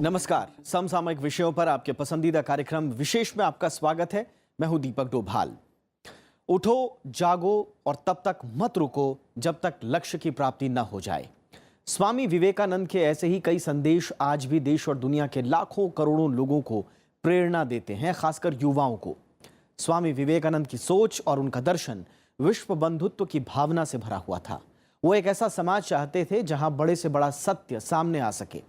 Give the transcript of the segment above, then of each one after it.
नमस्कार। समसामयिक विषयों पर आपके पसंदीदा कार्यक्रम विशेष में आपका स्वागत है। मैं हूं दीपक डोभाल। उठो, जागो और तब तक मत रुको जब तक लक्ष्य की प्राप्ति न हो जाए। स्वामी विवेकानंद के ऐसे ही कई संदेश आज भी देश और दुनिया के लाखों करोड़ों लोगों को प्रेरणा देते हैं, खासकर युवाओं को। स्वामी विवेकानंद की सोच और उनका दर्शन विश्व बंधुत्व की भावना से भरा हुआ था। वो एक ऐसा समाज चाहते थे जहां बड़े से बड़ा सत्य सामने आ सके।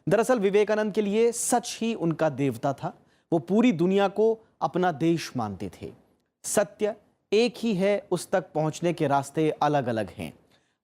दरअसल विवेकानंद के लिए सच ही उनका देवता था। वो पूरी दुनिया को अपना देश मानते थे। सत्य एक ही है, उस तक पहुंचने के रास्ते अलग अलग हैं।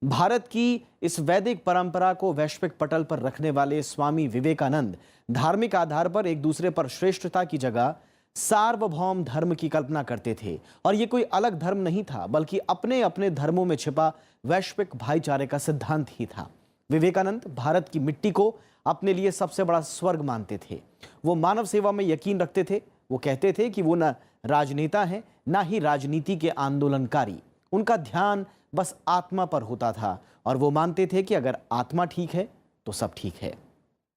भारत की इस वैदिक परंपरा को वैश्विक पटल पर रखने वाले स्वामी विवेकानंद धार्मिक आधार पर एक दूसरे पर श्रेष्ठता की जगह सार्वभौम धर्म की कल्पना करते थे। और ये कोई अलग धर्म नहीं था, बल्कि अपने अपने धर्मों में छिपा वैश्विक भाईचारे का सिद्धांत ही था। विवेकानंद भारत की मिट्टी को अपने लिए सबसे बड़ा स्वर्ग मानते थे। वो मानव सेवा में यकीन रखते थे। वो कहते थे कि वो न राजनेता हैं, ना ही राजनीति के आंदोलनकारी। उनका ध्यान बस आत्मा पर होता था और वो मानते थे कि अगर आत्मा ठीक है तो सब ठीक है।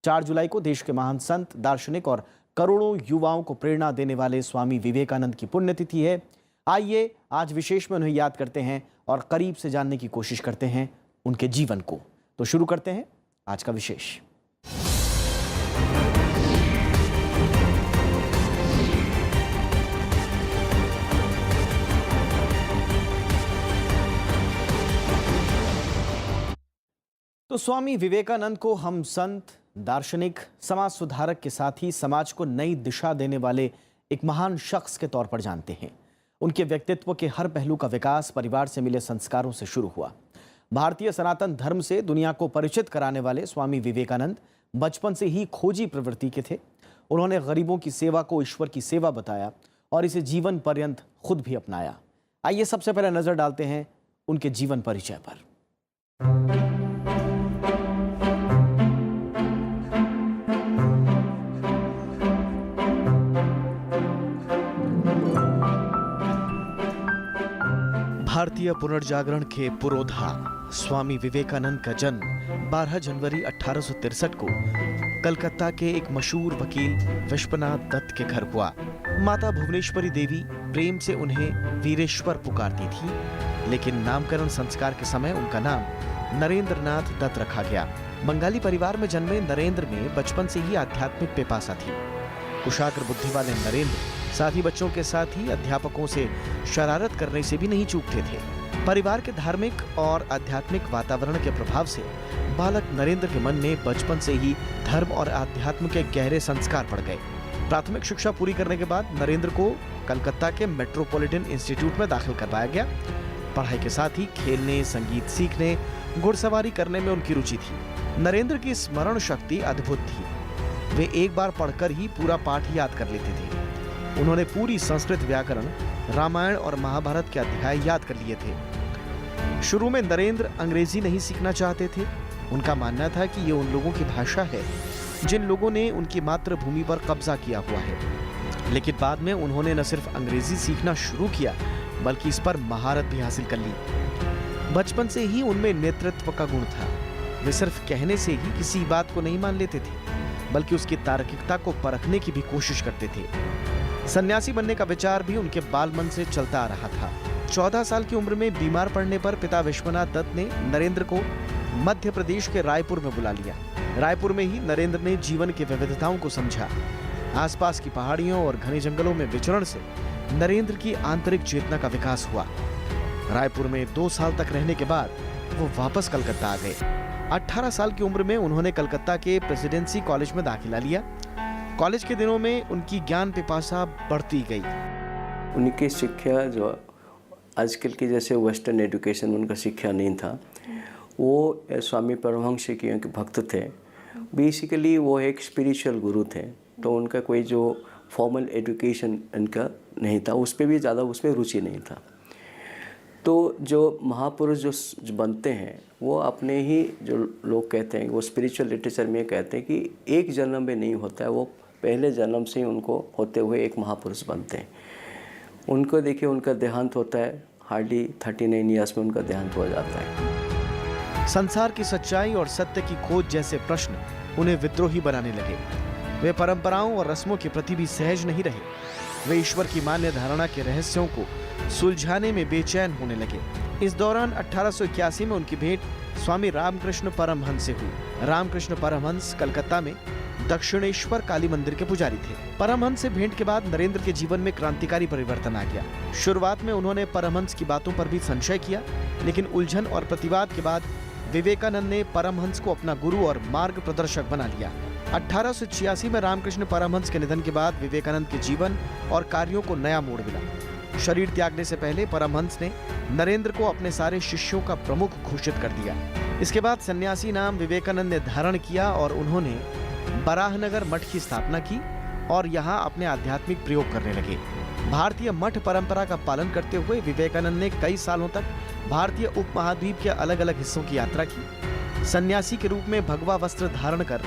4 जुलाई को देश के महान संत, दार्शनिक और करोड़ों युवाओं को प्रेरणा देने वाले स्वामी विवेकानंद की पुण्यतिथि है। आइए आज विशेष में उन्हें याद करते हैं और करीब से जानने की कोशिश करते हैं उनके जीवन को। तो शुरू करते हैं आज का विशेष। तो स्वामी विवेकानंद को हम संत, दार्शनिक, समाज सुधारक के साथ ही समाज को नई दिशा देने वाले एक महान शख्स के तौर पर जानते हैं। उनके व्यक्तित्व के हर पहलू का विकास परिवार से मिले संस्कारों से शुरू हुआ। भारतीय सनातन धर्म से दुनिया को परिचित कराने वाले स्वामी विवेकानंद बचपन से ही खोजी प्रवृत्ति के थे। उन्होंने गरीबों की सेवा को ईश्वर की सेवा बताया और इसे जीवन पर्यंत खुद भी अपनाया। आइए सबसे पहले नजर डालते हैं उनके जीवन परिचय पर। भारतीय पुनर्जागरण के पुरोधा स्वामी विवेकानंद का जन्म 12 जनवरी 1863 को कलकत्ता के एक मशहूर वकील विश्वनाथ दत्त के घर हुआ। माता भुवनेश्वरी देवी प्रेम से उन्हें वीरेश्वर पुकारती थी, लेकिन नामकरण संस्कार के समय उनका नाम नरेंद्र नाथ दत्त रखा गया। बंगाली परिवार में जन्मे नरेंद्र में बचपन से ही आध्यात्मिक पिपासा थी। कुशाग्र बुद्धि वाले नरेंद्र साथी बच्चों के साथ ही अध्यापकों से शरारत करने से भी नहीं चूकते थे। परिवार के धार्मिक और आध्यात्मिक वातावरण के प्रभाव से बालक नरेंद्र के मन में बचपन से ही धर्म और अध्यात्म के गहरे संस्कार पड़ गए। प्राथमिक शिक्षा पूरी करने के बाद नरेंद्र को कलकत्ता के मेट्रोपॉलिटन इंस्टीट्यूट में दाखिल करवाया गया। पढ़ाई के साथ ही खेलने, संगीत सीखने, घुड़सवारी करने में उनकी रुचि थी। नरेंद्र की स्मरण शक्ति अद्भुत थी। वे एक बार पढ़कर ही पूरा पाठ याद कर लेते थे। उन्होंने पूरी संस्कृत व्याकरण, रामायण और महाभारत के अध्याय याद कर लिए थे। शुरू में नरेंद्र अंग्रेजी नहीं सीखना चाहते थे। उनका मानना था कि ये उन लोगों की भाषा है जिन लोगों ने उनकी मातृभूमि पर कब्जा किया हुआ है। लेकिन बाद में उन्होंने न सिर्फ अंग्रेजी सीखना शुरू किया, बल्कि इस पर महारत भी हासिल कर ली। बचपन से ही उनमें नेतृत्व का गुण था। वे सिर्फ कहने से ही किसी बात को नहीं मान लेते थे, बल्कि उसकी तार्किकता को परखने की भी कोशिश करते थे। सन्यासी बनने का विचार भी उनके बाल मन से चलता आ रहा था। 14 साल की उम्र में बीमार पड़ने पर पिता विश्वनाथ दत्त ने नरेंद्र को मध्य प्रदेश के रायपुर में बुला लिया। रायपुर में ही नरेंद्र ने जीवन की विविधताओं को समझा। आसपास की पहाड़ियों और घने जंगलों में विचरण से नरेंद्र की आंतरिक चेतना का विकास हुआ। रायपुर में 2 साल तक रहने के बाद वो वापस कलकत्ता आ गए। 18 साल की उम्र में उन्होंने कलकत्ता के प्रेसिडेंसी कॉलेज में दाखिला लिया। कॉलेज के दिनों में उनकी ज्ञान पिपासा बढ़ती गई। उनकी शिक्षा जो आजकल की जैसे वेस्टर्न एजुकेशन उनका शिक्षा नहीं था। वो स्वामी परमहंस के भक्त थे। बेसिकली वो एक स्पिरिचुअल गुरु थे, तो उनका कोई जो फॉर्मल एजुकेशन इनका नहीं था, उस पर भी ज़्यादा उसमें रुचि नहीं था। तो जो महापुरुष जो बनते हैं वो अपने ही जो लोग कहते हैं, वो स्पिरिचुअल लिटरेचर में कहते हैं कि एक जन्म में नहीं होता है, वो पहले जन्म से ही उनको होते हुए एक महापुरुष बनते हैं। उनको देखिए, उनका देहांत होता है हार्डली 39 ईयर्स में उनका देहांत हो जाता है। संसार की सच्चाई और सत्य की खोज जैसे प्रश्न उन्हें विद्रोही बनाने लगे। वे परंपराओं और रस्मों के प्रति भी सहज नहीं रहे। वे ईश्वर की मान्य धारणा के रहस्यों को सुलझाने में बेचैन होने लगे। इस दौरान 1881 में उनकी भेंट स्वामी रामकृष्ण परमहंस से हुई। रामकृष्ण परमहंस कलकत्ता में दक्षिणेश्वर काली मंदिर के पुजारी थे। परमहंस से भेंट के बाद नरेंद्र के जीवन में क्रांतिकारी परिवर्तन आ गया। शुरुआत में उन्होंने परमहंस की बातों पर भी संशय किया, लेकिन उलझन और प्रतिवाद के बाद विवेकानंद ने परमहंस को अपना गुरु और मार्ग प्रदर्शक बना लिया। 1886 में रामकृष्ण परमहंस के निधन के बाद विवेकानंद के जीवन और कार्यों को नया मोड़ मिला। शरीर त्यागने से पहले परमहंस ने नरेंद्र को अपने सारे शिष्यों का प्रमुख घोषित कर दिया। इसके बाद सन्यासी नाम विवेकानंद ने धारण किया और उन्होंने बराहनगर मठ की स्थापना की और यहाँ अपने आध्यात्मिक प्रयोग करने लगे। भारतीय मठ परंपरा का पालन करते हुए विवेकानंद ने कई सालों तक भारतीय उपमहाद्वीप के अलग अलग हिस्सों की यात्रा की। सन्यासी के रूप में भगवा वस्त्र धारण कर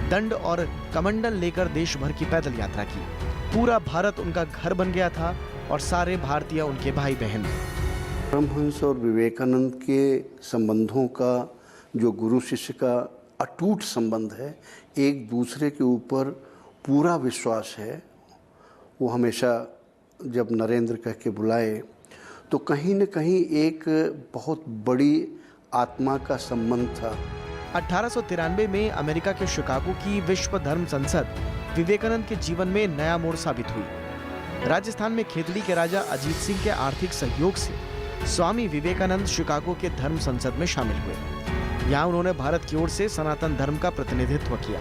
दंड और कमंडल लेकर देश भर की पैदल यात्रा की। पूरा भारत उनका घर बन गया था और सारे भारतीय उनके भाई बहन। परमहंस और विवेकानंद के संबंधों का जो गुरु शिष्य का अटूट संबंध है, एक दूसरे के ऊपर पूरा विश्वास है। वो हमेशा जब नरेंद्र कह के बुलाए तो कहीं न कहीं एक बहुत बड़ी आत्मा का संबंध था। 1893 में अमेरिका के शिकागो की विश्व धर्म संसद विवेकानंद के जीवन में नया मोड़ साबित हुई। राजस्थान में खेतड़ी के राजा अजीत सिंह के आर्थिक सहयोग से स्वामी विवेकानंद शिकागो के धर्म संसद में शामिल हुए। यहाँ उन्होंने भारत की ओर से सनातन धर्म का प्रतिनिधित्व किया।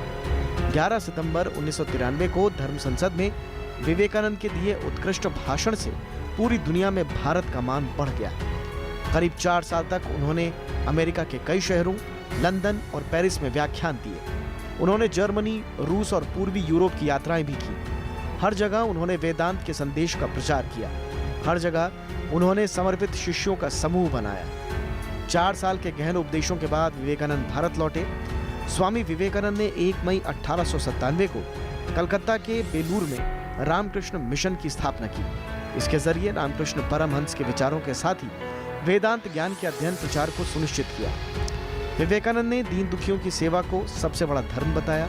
11 सितंबर 1993 को धर्म संसद में विवेकानंद के दिए उत्कृष्ट भाषण से पूरी दुनिया में भारत का मान बढ़ गया। करीब 4 साल तक उन्होंने अमेरिका के कई शहरों, लंदन और पेरिस में व्याख्यान दिए। उन्होंने जर्मनी, रूस और पूर्वी यूरोप की यात्राएं भी की। हर जगह उन्होंने वेदांत के संदेश का प्रचार किया। हर जगह उन्होंने समर्पित शिष्यों का समूह बनाया। 4 साल के गहन उपदेशों के बाद विवेकानंद भारत लौटे। स्वामी विवेकानंद ने 1 मई 1897 को कलकत्ता के बेलूर में रामकृष्ण मिशन की स्थापना की। इसके जरिए रामकृष्ण परमहंस के विचारों के साथ ही वेदांत ज्ञान के अध्ययन प्रचार को सुनिश्चित किया। विवेकानंद ने दीन दुखियों की सेवा को सबसे बड़ा धर्म बताया।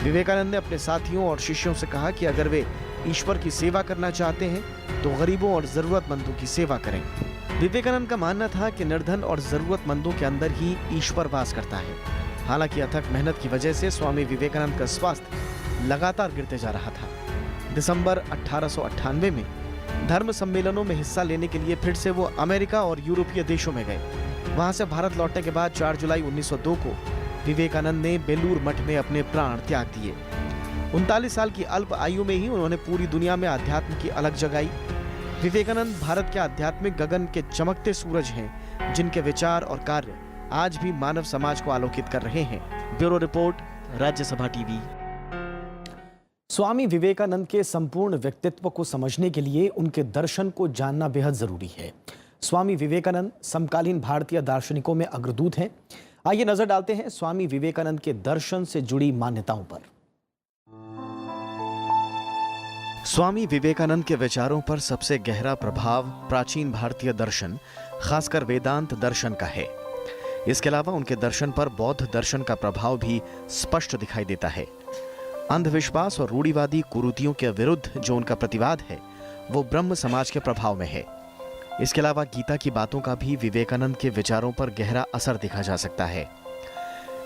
विवेकानंद ने अपने साथियों और शिष्यों से कहा कि अगर वे ईश्वर की सेवा करना चाहते हैं तो गरीबों और जरूरतमंदों की सेवा करें। विवेकानंद का मानना था कि निर्धन और जरूरतमंदों के अंदर ही ईश्वर वास करता है। हालांकि अथक मेहनत की वजह से स्वामी विवेकानंद का स्वास्थ्य लगातार गिरते जा रहा था। दिसंबर 1898 में धर्म सम्मेलनों में हिस्सा लेने के लिए फिर से वो अमेरिका और यूरोपीय देशों में गए। वहां से भारत लौटने के बाद 4 जुलाई 1902 को विवेकानंद ने बेलूर मठ में अपने प्राण त्याग दिए। 39 साल की अल्प आयु में ही उन्होंने पूरी दुनिया में अध्यात्म की अलग जगाई। विवेकानंद भारत के आध्यात्मिक गगन के चमकते सूरज हैं, जिनके विचार और कार्य आज भी मानव समाज को आलोकित कर रहे हैं। Bureau report, Rajya Sabha TV. Swami Vivekananda के संपूर्ण व्यक्तित्व को समझने के लिए उनके दर्शन को जानना बेहद जरूरी है। स्वामी विवेकानंद समकालीन भारतीय दार्शनिकों में अग्रदूत हैं। आइए नजर डालते हैं स्वामी विवेकानंद के दर्शन से जुड़ी मान्यताओं पर। स्वामी विवेकानंद के विचारों पर सबसे गहरा प्रभाव प्राचीन भारतीय दर्शन, खासकर वेदांत दर्शन का है। इसके अलावा उनके दर्शन पर बौद्ध दर्शन का प्रभाव भी स्पष्ट दिखाई देता है। अंधविश्वास और रूढ़िवादी कुरीतियों के विरुद्ध जो उनका प्रतिवाद है, वो ब्रह्म समाज के प्रभाव में है। इसके अलावा गीता की बातों का भी विवेकानंद के विचारों पर गहरा असर देखा जा सकता है।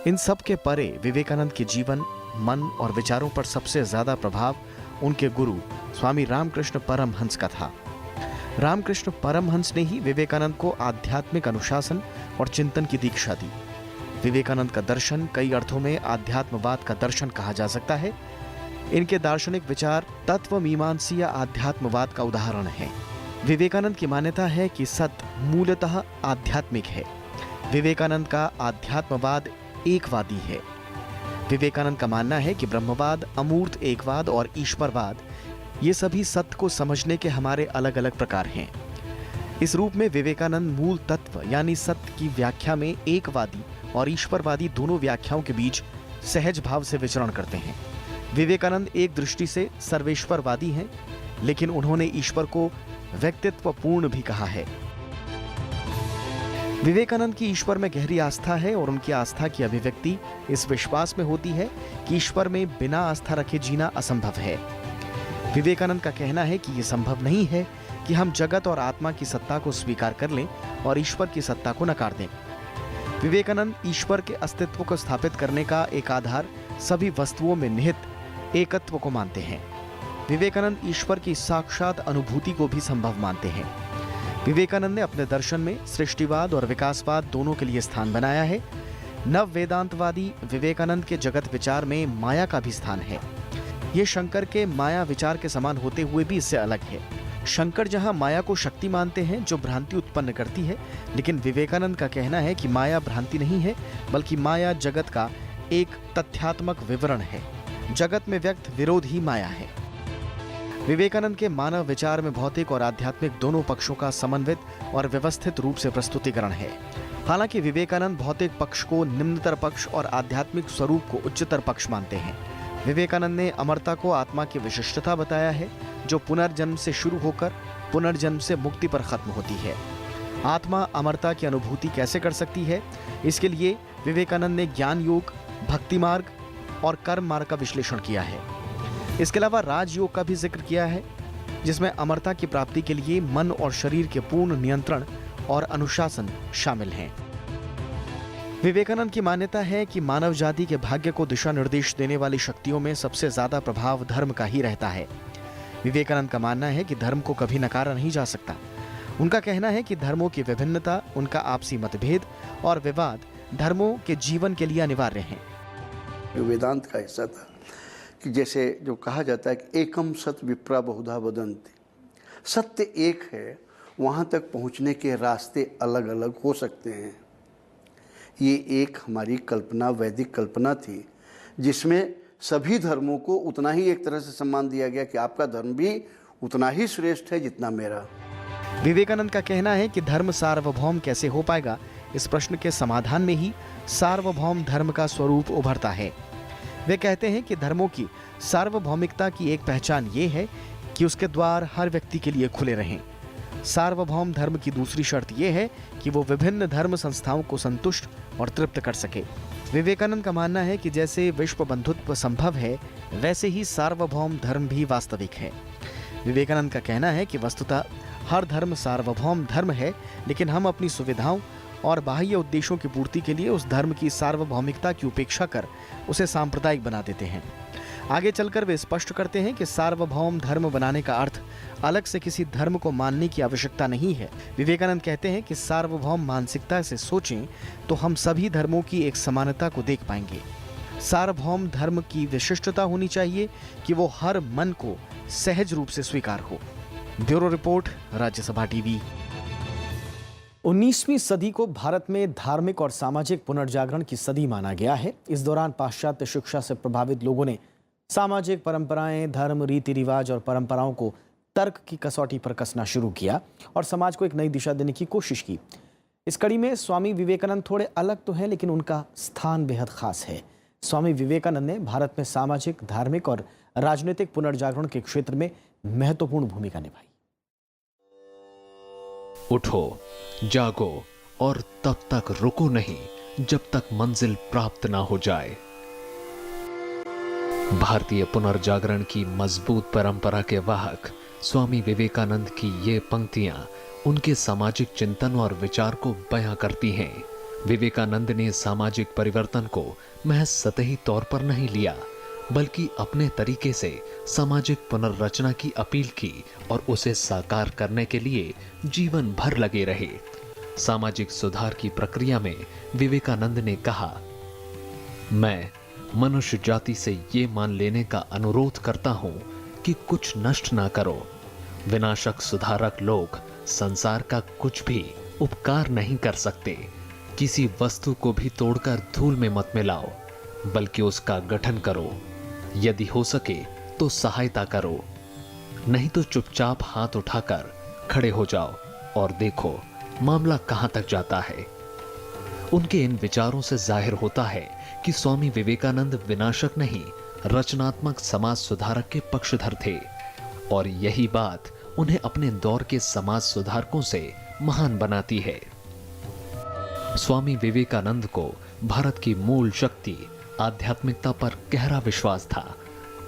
इन सब के परे विवेकानंद के जीवन, मन और विचारों पर सबसे ज्यादा प्रभाव उनके गुरु स्वामी रामकृष्ण परमहंस का था। रामकृष्ण परमहंस ने ही विवेकानंद को आध्यात्मिक अनुशासन और चिंतन की दीक्षा दी। विवेकानंद का दर्शन कई अर्थों में आध्यात्मवाद का दर्शन कहा जा सकता है। इनके दार्शनिक विचार तत्व मीमांसीय आध्यात्मवाद का उदाहरण है। विवेकानंद की मान्यता है कि सत्य मूलतः आध्यात्मिक है। विवेकानंद का आध्यात्मवाद एकवादी है। विवेकानंद का मानना है कि ब्रह्मवाद, अमूर्त एकवाद और ईश्वरवाद ये सभी सत्य को समझने के हमारे अलग अलग प्रकार हैं। इस रूप में विवेकानंद मूल तत्व यानी सत्य की व्याख्या में एकवादी और ईश्वरवादी दोनों व्याख्याओं के बीच सहज भाव से विचरण करते हैं। विवेकानंद एक दृष्टि से सर्वेश्वरवादी हैं, लेकिन उन्होंने ईश्वर को व्यक्तित्वपूर्ण भी कहा है। विवेकानंद की ईश्वर में गहरी आस्था है और उनकी आस्था की अभिव्यक्ति इस विश्वास में होती है कि ईश्वर में बिना आस्था रखे जीना असंभव है। विवेकानंद का कहना है कि यह संभव नहीं है कि हम जगत और आत्मा की सत्ता को स्वीकार कर लें और ईश्वर की सत्ता को नकार दें। विवेकानंद ईश्वर के अस्तित्व को स्थापित करने का एक आधार सभी वस्तुओं में निहित एकत्व को मानते हैं। विवेकानंद ईश्वर की साक्षात अनुभूति को भी संभव मानते हैं। विवेकानंद ने अपने दर्शन में सृष्टिवाद और विकासवाद दोनों के लिए स्थान बनाया है। नव वेदांतवादी विवेकानंद के जगत विचार में माया का भी स्थान है। ये शंकर के माया विचार के समान होते हुए भी इससे अलग है। शंकर जहां माया को शक्ति मानते हैं जो भ्रांति उत्पन्न करती है, लेकिन विवेकानंद का कहना है कि माया भ्रांति नहीं है, बल्कि माया जगत का एक तथ्यात्मक विवरण है। जगत में व्यक्त विरोध ही माया है। विवेकानंद के मानव विचार में भौतिक और आध्यात्मिक दोनों पक्षों का समन्वित और व्यवस्थित रूप से प्रस्तुतिकरण है। हालांकि विवेकानंद भौतिक पक्ष को निम्नतर पक्ष और आध्यात्मिक स्वरूप को उच्चतर पक्ष मानते हैं। विवेकानंद ने अमरता को आत्मा की विशिष्टता बताया है, जो पुनर्जन्म से शुरू होकर पुनर्जन्म से मुक्ति पर खत्म होती है। आत्मा अमरता की अनुभूति कैसे कर सकती है, इसके लिए विवेकानंद ने ज्ञान योग, भक्ति मार्ग और कर्म मार्ग का विश्लेषण किया है। इसके अलावा राजयोग का भी जिक्र किया है, जिसमें अमरता की प्राप्ति के लिए मन और शरीर के पूर्ण नियंत्रण और अनुशासन शामिल हैं। विवेकानंद की मान्यता है कि मानव जाति के भाग्य को दिशा निर्देश देने वाली शक्तियों में सबसे ज्यादा प्रभाव धर्म का ही रहता है। विवेकानंद का मानना है कि धर्म को कभी नकारा नहीं जा सकता। उनका कहना है कि धर्मों की विभिन्नता, उनका आपसी मतभेद और विवाद धर्मों के जीवन के लिए अनिवार्य हैं। वेदांत का हिस्सा था कि जैसे जो कहा जाता है कि एकम सत विप्रा बहुधा वदन्ति, सत्य एक है, वहाँ तक पहुँचने के रास्ते अलग अलग हो सकते हैं। ये एक हमारी कल्पना, वैदिक कल्पना थी, जिसमें सभी धर्मों को उतना ही एक तरह से सम्मान दिया गया कि आपका धर्म भी उतना ही श्रेष्ठ है जितना मेरा। विवेकानंद का कहना है कि धर्म सार्वभौम कैसे हो पाएगा, इस प्रश्न के समाधान में ही सार्वभौम धर्म का स्वरूप उभरता है। वे कहते हैं कि धर्मों की सार्वभौमिकता की एक पहचान ये है कि उसके द्वार हर व्यक्ति के लिए खुले रहें। सार्वभौम धर्म की दूसरी शर्त यह है कि वो विभिन्न धर्म संस्थाओं को संतुष्ट और तृप्त कर सके। विवेकानंद का मानना है कि जैसे विश्व बंधुत्व संभव है, वैसे ही सार्वभौम धर्म भी वास्तविक है। विवेकानंद का कहना है कि वस्तुतः हर धर्म सार्वभौम धर्म है, लेकिन हम अपनी सुविधाओं और बाह्य उद्देश्यों की पूर्ति के लिए उस धर्म की सार्वभौमिकता की उपेक्षा कर उसे सांप्रदायिक बना देते हैं। आगे चलकर वे स्पष्ट करते हैं कि सार्वभौम धर्म बनाने का अर्थ अलग से किसी धर्म को मानने की आवश्यकता नहीं है। विवेकानंद कहते हैं कि सार्वभौम मानसिकता से सोचें तो हम सभी धर्मों की एक समानता को देख पाएंगे। सार्वभौम धर्म की विशिष्टता होनी चाहिए कि वो हर मन को सहज रूप से स्वीकार हो। Bureau report, Rajya Sabha TV. 19वीं सदी को भारत में धार्मिक और सामाजिक पुनर्जागरण की सदी माना गया है। इस दौरान पाश्चात्य शिक्षा से प्रभावित लोगों ने सामाजिक परंपराएं, धर्म, रीति रिवाज और परंपराओं को तर्क की कसौटी पर कसना शुरू किया और समाज को एक नई दिशा देने की कोशिश की। इस कड़ी में स्वामी विवेकानंद थोड़े अलग तो हैं, लेकिन उनका स्थान बेहद खास है। स्वामी विवेकानंद ने भारत में सामाजिक, धार्मिक और राजनीतिक पुनर्जागरण के क्षेत्र में महत्वपूर्ण भूमिका निभाई। उठो, जागो और तब तक रुको नहीं जब तक मंजिल प्राप्त ना हो जाए। भारतीय पुनर्जागरण की मजबूत परंपरा के वाहक स्वामी विवेकानंद की ये पंक्तियां उनके सामाजिक चिंतन और विचार को बयां करती हैं। विवेकानंद ने सामाजिक परिवर्तन को महज सतही तौर पर नहीं लिया, बल्कि अपने तरीके से सामाजिक पुनर्रचना की अपील की और उसे साकार करने के लिए जीवन भर लगे रहे। सामाजिक सुधार की प्रक्रिया में विवेकानंद ने कहा, मैं मनुष्य जाति से ये मान लेने का अनुरोध करता हूं कि कुछ नष्ट ना करो। विनाशक सुधारक लोग संसार का कुछ भी उपकार नहीं कर सकते। किसी वस्तु को भी तोड़कर धूल में मत मिलाओ, बल्कि उसका गठन करो। यदि हो सके तो सहायता करो, नहीं तो चुपचाप हाथ उठाकर खड़े हो जाओ और देखो मामला कहां तक जाता है। उनके इन विचारों से जाहिर होता है कि स्वामी विवेकानंद विनाशक नहीं, रचनात्मक समाज सुधारक के पक्षधर थे, और यही बात उन्हें अपने दौर के समाज सुधारकों से महान बनाती है। स्वामी विवेकानंद को भारत की मूल शक्ति आध्यात्मिकता पर गहरा विश्वास था।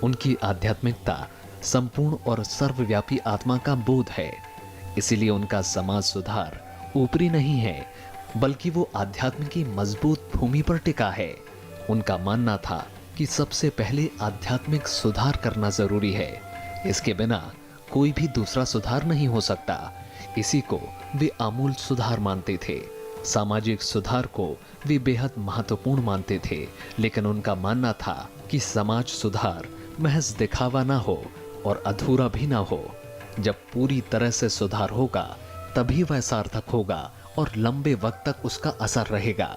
उनकी आध्यात्मिकता संपूर्ण और सर्वव्यापी आत्मा का बोध है। इसीलिए उनका समाज सुधार ऊपरी नहीं है, बल्कि वो आध्यात्म की मजबूत भूमि पर टिका है। उनका मानना था कि सबसे पहले आध्यात्मिक सुधार करना जरूरी है। इसके बिना कोई भी दूसरा सुधार नहीं हो सकता। इसी को वे आमूल सुधार मानते थे। सामाजिक सुधार को वे बेहद महत्वपूर्ण मानते थे, लेकिन उनका मानना था कि समाज सुधार महज दिखावा ना हो और अधूरा भी ना हो। जब पूरी तरह से सुधार होगा तभी वह सार्थक होगा और लंबे वक्त तक उसका असर रहेगा।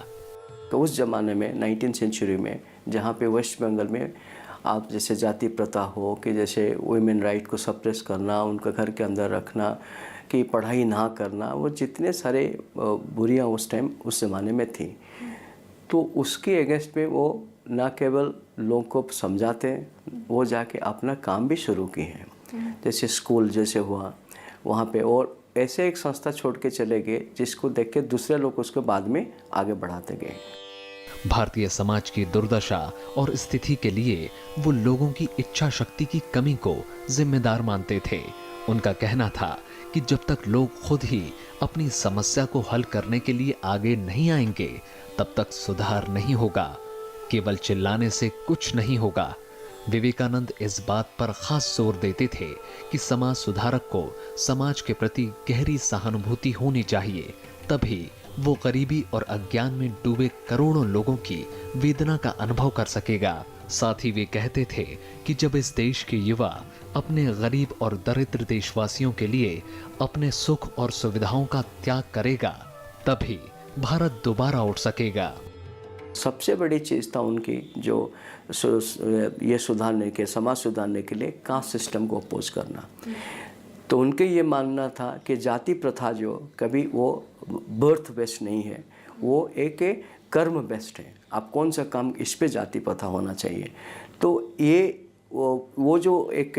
तो उस ज़माने में 19th सेंचुरी में जहाँ पे वेस्ट बंगाल में आप जैसे जाति प्रथा हो कि जैसे वुमेन राइट को सप्रेस करना, उनका घर के अंदर रखना, कि पढ़ाई ना करना, वो जितने सारे बुरियाँ उस टाइम उस ज़माने में थी, तो उसके अगेंस्ट में वो न केवल लोगों को समझाते, वो जाके अपना काम भी शुरू किए हैं। जैसे स्कूल जैसे हुआ वहाँ पे, और ऐसे एक संस्था छोड़ के चले गए जिसको देख के दूसरे लोग उसको बाद में आगे बढ़ाते गए। भारतीय समाज की दुर्दशा और स्थिति के लिए वो लोगों की इच्छा शक्ति की कमी को जिम्मेदार मानते थे। उनका कहना था कि जब तक लोग खुद ही अपनी समस्या को हल करने के लिए आगे नहीं आएंगे, तब तक सुधार नहीं होगा। केवल चिल्लाने से कुछ नहीं होगा। विवेकानंद इस बात पर खास जोर देते थे कि समाज सुधारक को समाज के प्रति गहरी सहानुभूति होनी चाहिए, तभी वो गरीबी और अज्ञान में डूबे करोड़ों लोगों की वेदना का अनुभव कर सकेगा। साथ ही वे कहते थे कि जब इस देश के युवा अपने गरीब और दरिद्र देशवासियों के लिए अपने सुख और सुविधाओं का त्याग करेगा, तभी भारत दोबारा उठ सकेगा। सबसे बड़ी चीज़ था उनकी जो ये सुधारने के, समाज सुधारने के लिए कास्ट सिस्टम को अपोज करना। तो उनके ये मानना था कि जाति प्रथा जो कभी वो बर्थ बेस्ड नहीं है, वो एक कर्म बेस्ड है। आप कौन सा काम, इस पे जाति प्रथा होना चाहिए। तो ये वो जो एक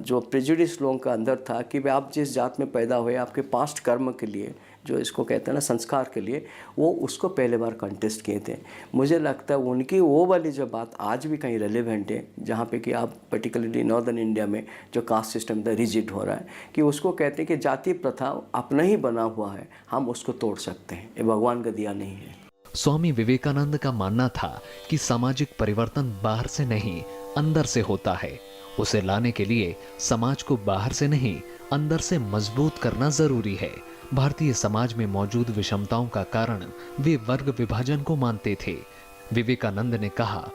जो प्रेजुडिस लोगों का अंदर था कि भाई आप जिस जात में पैदा हुए, आपके पास्ट कर्म के लिए, जो इसको कहते हैं ना संस्कार के लिए, वो उसको पहले बार कंटेस्ट किए थे। मुझे लगता है उनकी वो वाली जो बात आज भी कहीं रेलेवेंट है, जहाँ पे कि आप पर्टिकुलरली नॉर्दर्न इंडिया में जो कास्ट सिस्टम था रिजिड हो रहा है, कि उसको कहते हैं कि जाति प्रथा अपना ही बना हुआ है, हम उसको तोड़ सकते हैं, ये भगवान का दिया नहीं है। स्वामी विवेकानंद का मानना था कि सामाजिक परिवर्तन बाहर से नहीं, अंदर से होता है। उसे लाने के लिए समाज को बाहर से नहीं, अंदर से मजबूत करना जरूरी है। भारतीय समाज में मौजूद विषमताओं का कारण वे वर्ग विभाजन को मानते थे। विवेकानंद ने कहा,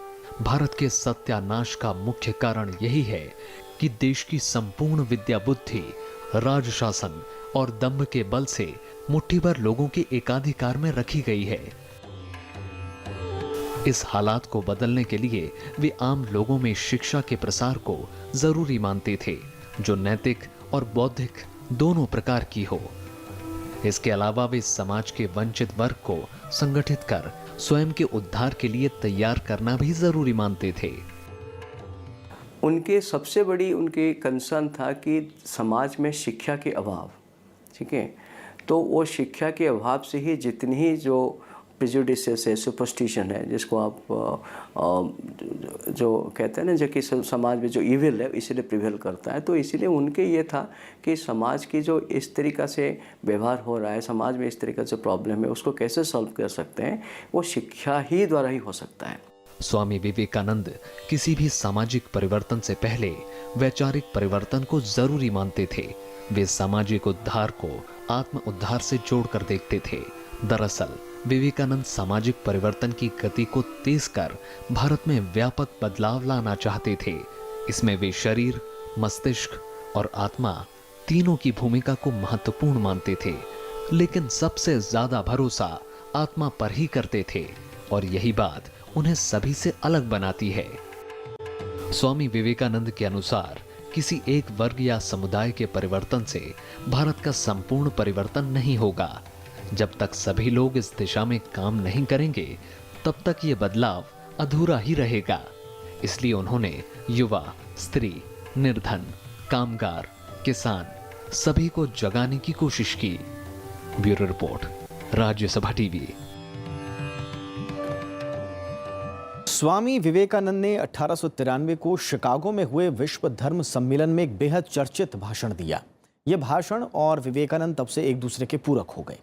भारत के सत्यानाश का मुख्य कारण यही है कि देश की संपूर्ण विद्या बुद्धि, राज शासन और दंभ के बल से मुट्ठी भर लोगों के एकाधिकार में रखी गई है। इस हालात को बदलने के लिए वे आम लोगों में शिक्षा के प्रसार को जरूरी मानते थे, जो नैतिक और बौद्धिक दोनों प्रकार की हो। इसके अलावा वे समाज के वंचित वर्ग को संगठित कर स्वयं के उद्धार के लिए तैयार करना भी जरूरी मानते थे। उनके सबसे बड़ी उनकी कंसर्न था कि समाज में शिक्षा के अभाव, ठीक है, तो वो शिक्षा के अभाव से ही जितनी ही जो प्रेजुडिसेस है, सुपरस्टिशन है, जिसको आप जो कहते हैं ना, जो कि समाज में जो इविल है इसलिए प्रिवेल करता है। तो इसीलिए उनके ये था कि समाज की जो इस तरीक़ा से व्यवहार हो रहा है, समाज में इस तरीक़ा से प्रॉब्लम है, उसको कैसे सॉल्व कर सकते हैं, वो शिक्षा ही द्वारा ही हो सकता है। स्वामी विवेकानंद किसी भी सामाजिक परिवर्तन से पहले वैचारिक परिवर्तन को जरूरी मानते थे। वे सामाजिक उद्धार को आत्म उद्धार से जोड़कर देखते थे। दरअसल विवेकानंद सामाजिक परिवर्तन की गति को तेज कर भारत में व्यापक बदलाव लाना चाहते थे। इसमें वे शरीर, मस्तिष्क और आत्मा तीनों की भूमिका को महत्वपूर्ण मानते थे, लेकिन सबसे ज्यादा भरोसा आत्मा पर ही करते थे, और यही बात उन्हें सभी से अलग बनाती है। स्वामी विवेकानंद के अनुसार किसी एक वर्ग या समुदाय के परिवर्तन से भारत का संपूर्ण परिवर्तन नहीं होगा। जब तक सभी लोग इस दिशा में काम नहीं करेंगे, तब तक ये बदलाव अधूरा ही रहेगा। इसलिए उन्होंने युवा, स्त्री, निर्धन, कामगार, किसान सभी को जगाने की कोशिश की। Bureau report, Rajya Sabha TV. Swami Vivekananda ने 1893 को शिकागो में हुए विश्व धर्म सम्मेलन में एक बेहद चर्चित भाषण दिया। यह भाषण और विवेकानंद तब से एक दूसरे के पूरक हो गए।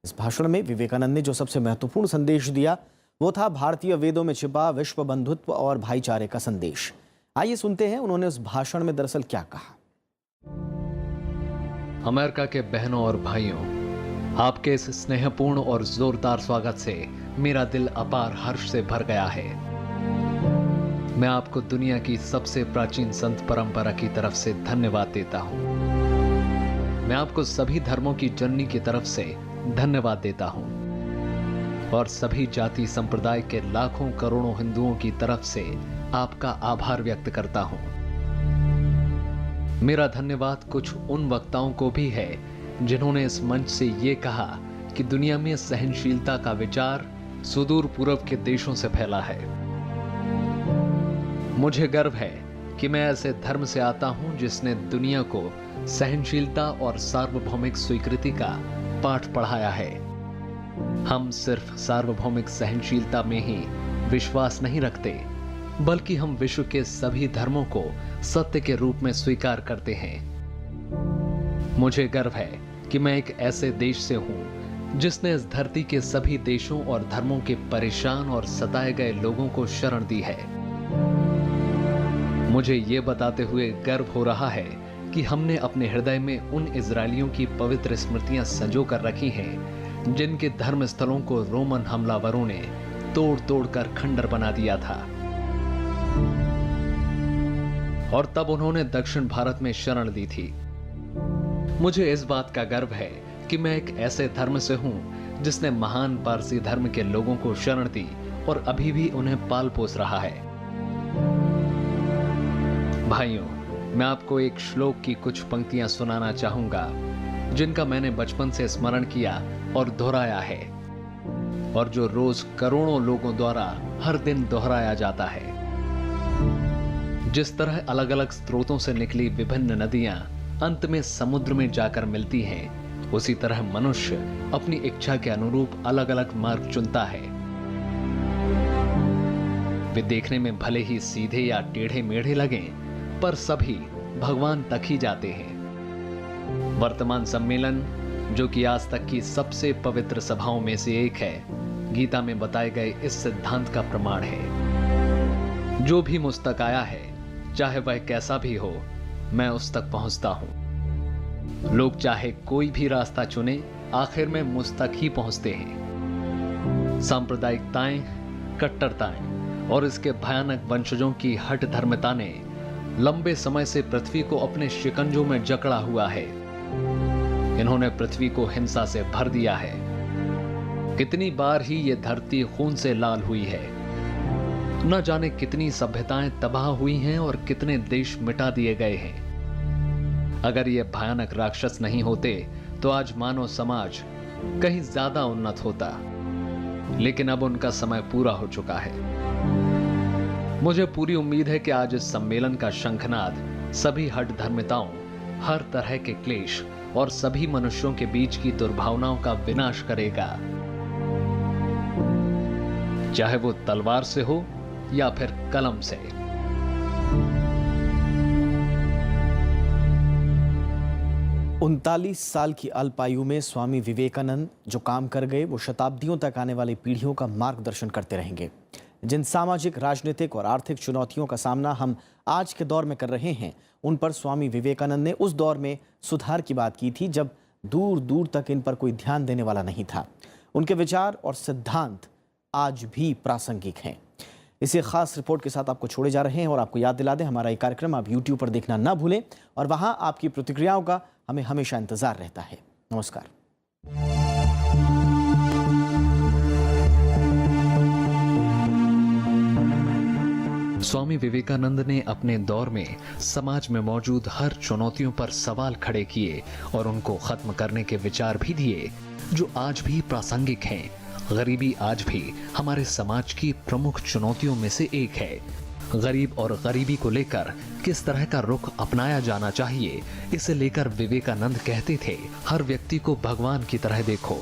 इस भाषण में विवेकानंद ने जो सबसे महत्वपूर्ण संदेश दिया वो था भारतीय वेदों में छिपा विश्व बंधुत्व और भाईचारे का संदेश। आइए सुनते हैं उन्होंने उस भाषण में दरअसल क्या कहा। अमेरिका के बहनों और भाइयों, आपके इस स्नेहपूर्ण और जोरदार स्वागत से मेरा दिल अपार हर्ष से भर गया है। मैं आपको दुनिया की सबसे प्राचीन संत परंपरा की तरफ से धन्यवाद देता हूं। मैं आपको सभी धर्मों की जननी की तरफ से धन्यवाद देता हूं और सभी जाति संप्रदाय के लाखों करोड़ों हिंदुओं की तरफ से आपका आभार व्यक्त करता हूं। मेरा धन्यवाद कुछ उन वक्ताओं को भी है जिन्होंने इस मंच से ये कहा कि दुनिया में सहनशीलता का विचार सुदूर पूर्व के देशों से फैला है। मुझे गर्व है कि मैं ऐसे धर्म से आता हूं जिसने दुनिया को सहनशीलता और सार्वभौमिक स्वीकृति का पाठ पढ़ाया है। हम सिर्फ सार्वभौमिक सहनशीलता में ही विश्वास नहीं रखते, बल्कि हम विश्व के सभी धर्मों को सत्य के रूप में स्वीकार करते हैं। मुझे गर्व है कि मैं एक ऐसे देश से हूं जिसने इस धरती के सभी देशों और धर्मों के परेशान और सताए गए लोगों को शरण दी है। मुझे ये बताते हुए गर्व हो रहा है कि हमने अपने हृदय में उन इजरायलियों की पवित्र स्मृतियां संजो कर रखी हैं जिनके धर्म स्थलों को रोमन हमलावरों ने तोड़ तोड़ कर खंडर बना दिया था और तब उन्होंने दक्षिण भारत में शरण ली थी। मुझे इस बात का गर्व है कि मैं एक ऐसे धर्म से हूं जिसने महान पारसी धर्म के लोगों को शरण दी और अभी भी उन्हें पाल पोस रहा है। भाइयों, मैं आपको एक श्लोक की कुछ पंक्तियां सुनाना चाहूंगा जिनका मैंने बचपन से स्मरण किया और दोहराया है और जो रोज करोड़ों लोगों द्वारा हर दिन दोहराया जाता है। जिस तरह अलग अलग स्रोतों से निकली विभिन्न नदियां अंत में समुद्र में जाकर मिलती हैं, उसी तरह मनुष्य अपनी इच्छा के अनुरूप अलग अलग मार्ग चुनता है। वे देखने में भले ही सीधे या टेढ़े मेढ़े लगें, पर सभी भगवान तक ही जाते हैं। वर्तमान सम्मेलन, जो कि आज तक की सबसे पवित्र सभाओं में से एक है, गीता में बताए गए इस सिद्धांत का प्रमाण है। जो भी मुझ तक आया है, चाहे वह कैसा भी हो, मैं उस तक पहुंचता हूं। लोग चाहे कोई भी रास्ता चुने, आखिर में मुझ तक ही पहुंचते हैं। सांप्रदायिकताएं, कट्टरताएं और इसके भयानक वंशजों की हठ धर्मता ने लंबे समय से पृथ्वी को अपने शिकंजों में जकड़ा हुआ है। इन्होंने पृथ्वी को हिंसा से भर दिया है। कितनी बार ही ये धरती खून से लाल हुई है। न जाने कितनी सभ्यताएं तबाह हुई हैं और कितने देश मिटा दिए गए हैं। अगर ये भयानक राक्षस नहीं होते तो आज मानव समाज कहीं ज्यादा उन्नत होता, लेकिन अब उनका समय पूरा हो चुका है। मुझे पूरी उम्मीद है कि आज इस सम्मेलन का शंखनाद सभी हठ धर्मिताओं, हर तरह के क्लेश और सभी मनुष्यों के बीच की दुर्भावनाओं का विनाश करेगा, चाहे वो तलवार से हो या फिर कलम से। उनतालीस साल की अल्पायु में स्वामी विवेकानंद जो काम कर गए वो शताब्दियों तक आने वाली पीढ़ियों का मार्गदर्शन करते रहेंगे। जिन सामाजिक, राजनीतिक और आर्थिक चुनौतियों का सामना हम आज के दौर में कर रहे हैं, उन पर स्वामी विवेकानंद ने उस दौर में सुधार की बात की थी जब दूर दूर तक इन पर कोई ध्यान देने वाला नहीं था। उनके विचार और सिद्धांत आज भी प्रासंगिक हैं। इसी खास रिपोर्ट के साथ आपको छोड़े जा रहे हैं और आपको याद दिला दें, हमारा ये कार्यक्रम आप YouTube पर देखना ना भूलें और वहां आपकी प्रतिक्रियाओं का हमें हमेशा इंतजार रहता है। नमस्कार। स्वामी विवेकानंद ने अपने दौर में समाज में मौजूद हर चुनौतियों पर सवाल खड़े किए और उनको खत्म करने के विचार भी दिए जो आज भी प्रासंगिक हैं। गरीबी आज भी हमारे समाज की प्रमुख चुनौतियों में से एक है। गरीब और गरीबी को लेकर किस तरह का रुख अपनाया जाना चाहिए, इसे लेकर विवेकानंद कहते थे, हर व्यक्ति को भगवान की तरह देखो।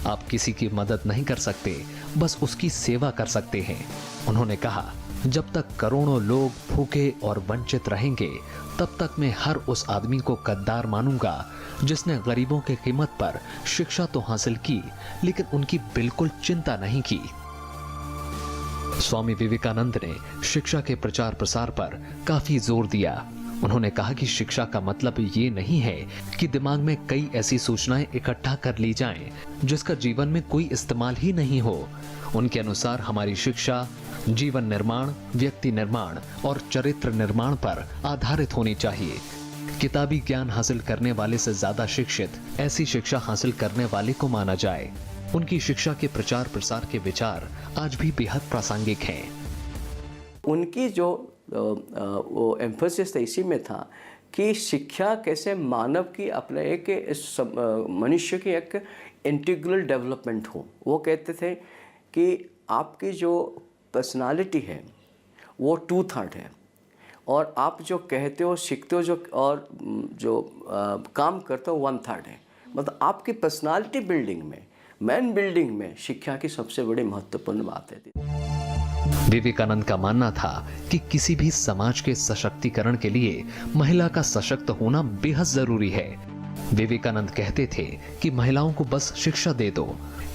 आप किसी की मदद नहीं कर सकते, बस उसकी सेवा कर सकते हैं। उन्होंने कहा, जब तक करोड़ों लोग भूखे और वंचित रहेंगे, तब तक मैं हर उस आदमी को गद्दार मानूंगा जिसने गरीबों की कीमत पर शिक्षा तो हासिल की, लेकिन उनकी बिल्कुल चिंता नहीं की। स्वामी विवेकानंद ने शिक्षा के प्रचार प्रसार पर काफी जोर दिया। उन्होंने कहा कि शिक्षा का मतलब ये नहीं है कि दिमाग में कई ऐसी सूचनाएं इकट्ठा कर ली जाएं, जिसका जीवन में कोई इस्तेमाल ही नहीं हो। उनके अनुसार हमारी शिक्षा जीवन निर्माण, व्यक्ति निर्माण और चरित्र निर्माण पर आधारित होनी चाहिए। किताबी ज्ञान हासिल करने वाले से ज्यादा शिक्षित ऐसी शिक्षा हासिल करने वाले को माना जाए। उनकी शिक्षा के प्रचार प्रसार के विचार आज भी बेहद प्रासंगिक हैं। उनकी जो वो एम्फोसिस इसी में था कि शिक्षा कैसे मानव की अपने एक मनुष्य की एक इंटीग्रल डेवलपमेंट हो। वो कहते थे कि आपकी जो पर्सनालिटी है वो 2/3 है, और आप जो कहते हो, सीखते हो, जो काम करते हो 1/3 है। मतलब आपकी पर्सनालिटी बिल्डिंग में, मैन बिल्डिंग में शिक्षा की सबसे बड़ी महत्वपूर्ण बात है। विवेकानंद का मानना था कि किसी भी समाज के सशक्तिकरण के लिए महिला का सशक्त होना बेहद जरूरी है। विवेकानंद कहते थे कि महिलाओं को बस शिक्षा दे दो,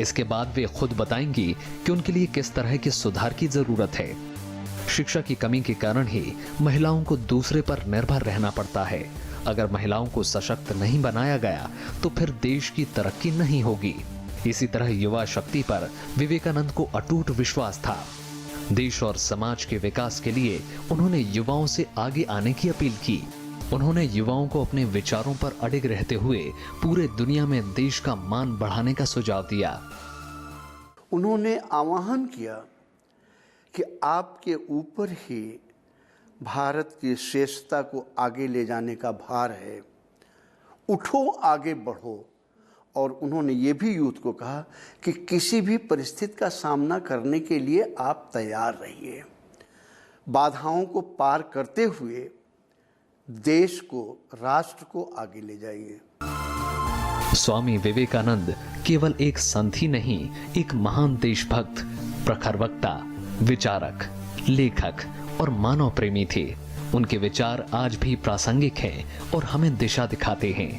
इसके बाद वे खुद बताएंगी कि उनके लिए किस तरह के सुधार की जरूरत है। शिक्षा की कमी के कारण ही महिलाओं को दूसरे पर निर्भर रहना पड़ता है। अगर महिलाओं को सशक्त नहीं बनाया गया तो फिर देश की तरक्की नहीं होगी। इसी तरह युवा शक्ति पर विवेकानंद को अटूट विश्वास था। देश और समाज के विकास के लिए उन्होंने युवाओं से आगे आने की अपील की। उन्होंने युवाओं को अपने विचारों पर अडिग रहते हुए पूरे दुनिया में देश का मान बढ़ाने का सुझाव दिया। उन्होंने आह्वान किया कि आपके ऊपर ही भारत की श्रेष्ठता को आगे ले जाने का भार है, उठो आगे बढ़ो। और उन्होंने ये भी यूथ को कहा कि किसी भी परिस्थिति का सामना करने के लिए आप तैयार रहिए, बाधाओं को पार करते हुए देश को, राष्ट्र को आगे ले जाइए। स्वामी विवेकानंद केवल एक संत ही नहीं, एक महान देशभक्त, प्रखर वक्ता, विचारक, लेखक और मानव प्रेमी थे। उनके विचार आज भी प्रासंगिक हैं और हमें दिशा दिखाते हैं।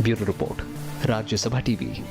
Bureau report, Rajya Sabha TV.